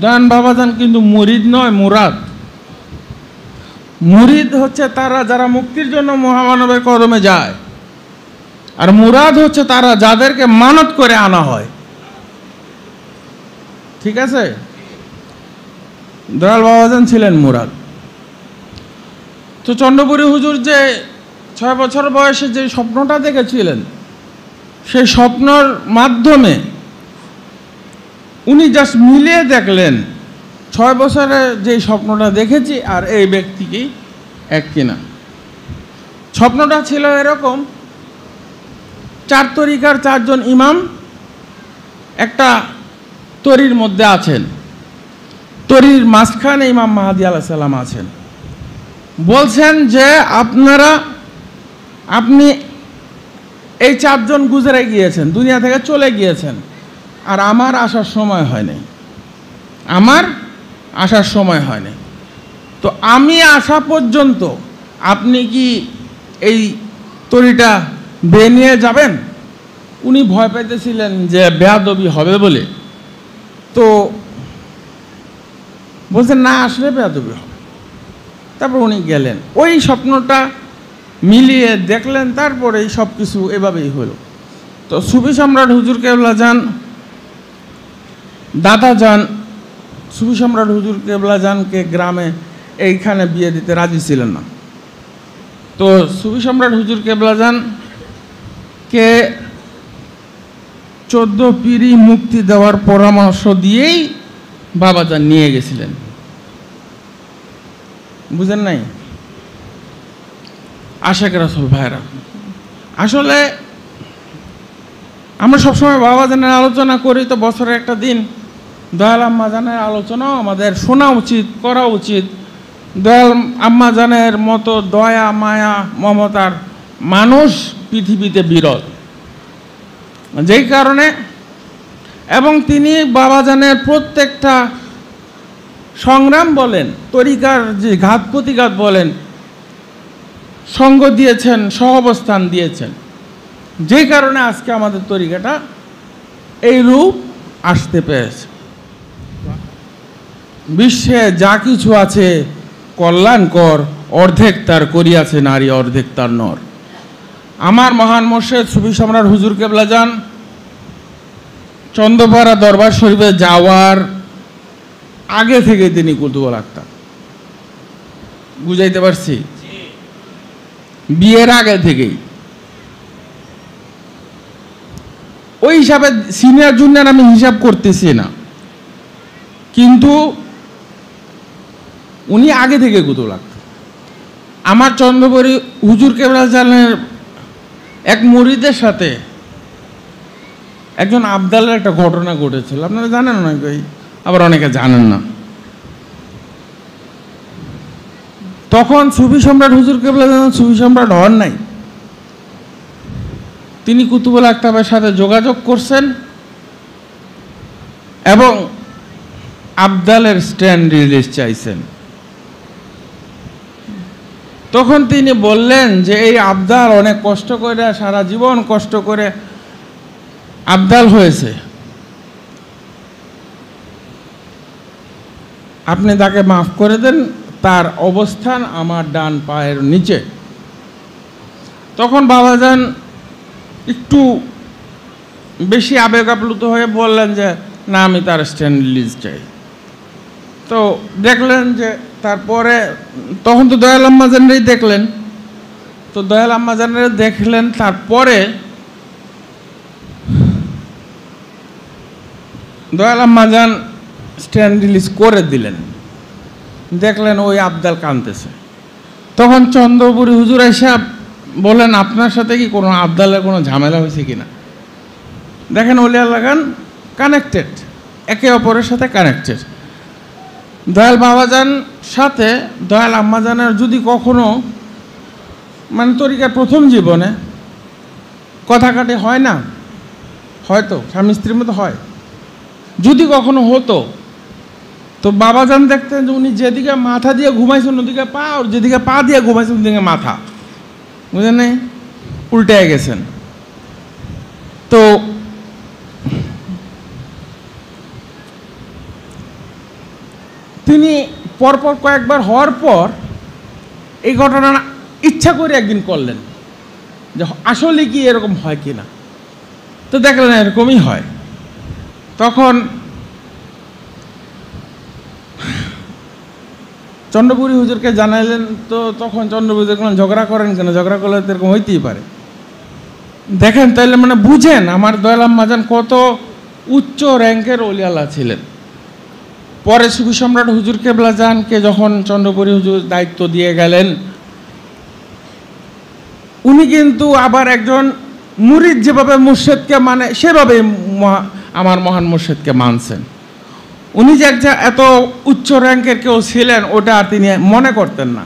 দান বাবাজান কিন্তু মুরিদ নয়, মুরাদ। মুরিদ হচ্ছে তারা যারা মুক্তির জন্য মহামানবের কদমে যায়, আর মুরাদ হচ্ছে তারা যাদেরকে মানত করে আনা হয়। ঠিক আছে, দয়াল বাবাজান ছিলেন মুরাদ। তো চন্দ্রপুরী হুজুর যে 6 বছর বয়সে যে স্বপ্নটা দেখেছিলেন, সেই স্বপ্নর মাধ্যমে উনি জাস্ট মিলিয়ে দেখলেন 6 বছরে যে স্বপ্নটা দেখেছি আর এই ব্যক্তিকেই এক কিনা। স্বপ্নটা ছিল এরকম, 4 তরিকার 4 জন ইমাম একটা তরির মধ্যে আছেন, তরির মাঝখানে ইমাম মাহাদি আলাইহিস সালাম আছেন। বলছেন যে আপনি এই 4 জন গুজরে গিয়েছেন, দুনিয়া থেকে চলে গিয়েছেন, আর আমার আসার সময় হয়নি, আমার আসার সময় হয়নি। তো আমি আসা পর্যন্ত আপনি কি এই তরিটা বেয়ে নিয়ে যাবেন? উনি ভয় পেতেছিলেন যে বেয়াদবি হবে বলে, তো বলছেন না, আসলে বেয়াদবি হবে। তারপর উনি গেলেন, ওই স্বপ্নটা মিলিয়ে দেখলেন, তারপরে সব কিছু এভাবেই হলো। তো সুফি সম্রাট হুজুর কেবলা যান, দাদা যান, সুফি সম্রাট হুজুর কেবলা জানকে গ্রামে এইখানে বিয়ে দিতে রাজি ছিলেন না। তো সুফি সম্রাট হুজুর কেবলা যান কে 14 পীরি মুক্তি দেওয়ার পরামর্শ দিয়েই বাবাজান নিয়ে গেছিলেন। বুঝেন নাই আশেক রাসূল ভাইরা? আসলে আমরা সবসময় বাবাজানের আলোচনা করি, তো বছরে একটা দিন দয়াল আম্মাজানের আলোচনাও আমাদের শোনা উচিত, করা উচিত। দয়াল আম্মাজানের মতো দয়া মায়া মমতার মানুষ পৃথিবীতে বিরল, যেই কারণে, এবং তিনি বাবাজানের প্রত্যেকটা সংগ্রাম বলেন, তরিকার যে ঘাত প্রতিঘাত বলেন, সঙ্গ দিয়েছেন, সহাবস্থান দিয়েছেন, যেই কারণে আজকে আমাদের তরিকাটা এই রূপ আসতে পেরেছে। বিশ্বে যা কিছু আছে কল্যাণকর, অর্ধেক তার করিয়াছে নারী, অর্ধেক তার নর। আমার মহান মুর্শিদ সুফি সম্রাট হুজুর কেবলা যান চন্দ্রপাড়া দরবার শরীফে যাওয়ার আগে থেকে তিনি কুতুবুল আখতার। বুঝাইতে পারছি? বিয়ের আগে থেকেই। ওই হিসাবে সিনিয়র জুনিয়র আমি হিসাব করতেছি না, কিন্তু উনি আগে থেকে কুতুবুল আখতার। আমার চন্দ্রপুরী হুজুর কেবলা জানের এক মুরিদের সাথে একজন আবদালের একটা ঘটনা ঘটেছিল, আপনারা জানেন অনেকেই, আবার অনেকে জানেন না। তখন সুফি সম্রাট হুজুর কেবলা জান সুফি সম্রাট হন নাই, তিনি কুতুবুল আখতারের সাথে যোগাযোগ করছেন এবং আবদালের স্ট্যান্ড রিলিজ চাইছেন। তখন তিনি বললেন যে এই আবদাল অনেক কষ্ট করে, সারা জীবন কষ্ট করে আবদাল হয়েছে, আপনি তাকে মাফ করে দেন, তার অবস্থান আমার ডান পায়ের নিচে। তখন বাবাজান একটু বেশি আবেগ আপ্লুত হয়ে বললেন যে না, আমি তার স্ট্যান্ড রিলিজ চাই। তো দেখলেন যে তারপরে, তখন তো দয়াল আম্মাজানেরই দেখলেন, তো দয়াল আম্মাজানের দেখলেন, তারপরে দয়াল আম্মাজান স্ট্যান্ড রিলিজ করে দিলেন। দেখলেন ওই আবদাল কাঁদতেছে। তখন চন্দ্রপুরী হুজুর এসে বলেন, আপনার সাথে কি কোনো আবদালের কোনো ঝামেলা হয়েছে কিনা? দেখেন ওলিয়া লাগান কানেক্টেড, একে অপরের সাথে কানেক্টেড। দয়াল বাবাজান সাথে দয়াল আম্মাজানের যদি কখনো, মানে তরিকার প্রথম জীবনে কথাকাটি হয় না, হয়তো স্বামী স্ত্রীর মতো হয়, যদি কখনো হতো, তো বাবাজান দেখতেন যে উনি যেদিকে মাথা দিয়ে ঘুমাইছেন ওদিকে পা, আর যেদিকে পা দিয়ে ঘুমাইছেন ওদিকে মাথা, বুঝলেন নাই, উল্টে গেছেন। তো তিনি পরপর কয়েকবার হওয়ার পর এই ঘটনা ইচ্ছা করে একদিন করলেন যে আসলে কি এরকম হয় কি না। তো দেখলেন এরকমই হয়। তখন চন্দ্রপুরী হুজুরকে জানাইলেন। তো তখন চন্দ্রপুরী হুজুর ঝগড়া করেন কেন, ঝগড়া করলে তো এরকম হইতেই পারে। দেখেন তাইলে মানে বুঝেন আমার দয়াল আম্মাজান কত উচ্চ র্যাঙ্কের ওলিয়াল্লাহ ছিলেন। পরে সুফি সম্রাট হুজুর কেবলা জানকে যখন চন্দ্রপুরী হুজুর দায়িত্ব দিয়ে গেলেন, উনি কিন্তু আবার একজন মুরিদ যেভাবে মুর্শেদকে মানে সেভাবে আমার মহান মুর্শেদকে মানছেন। উনি যে একটা এত উচ্চ র্যাঙ্কের কেউ ছিলেন ওটা আর তিনি মনে করতেন না।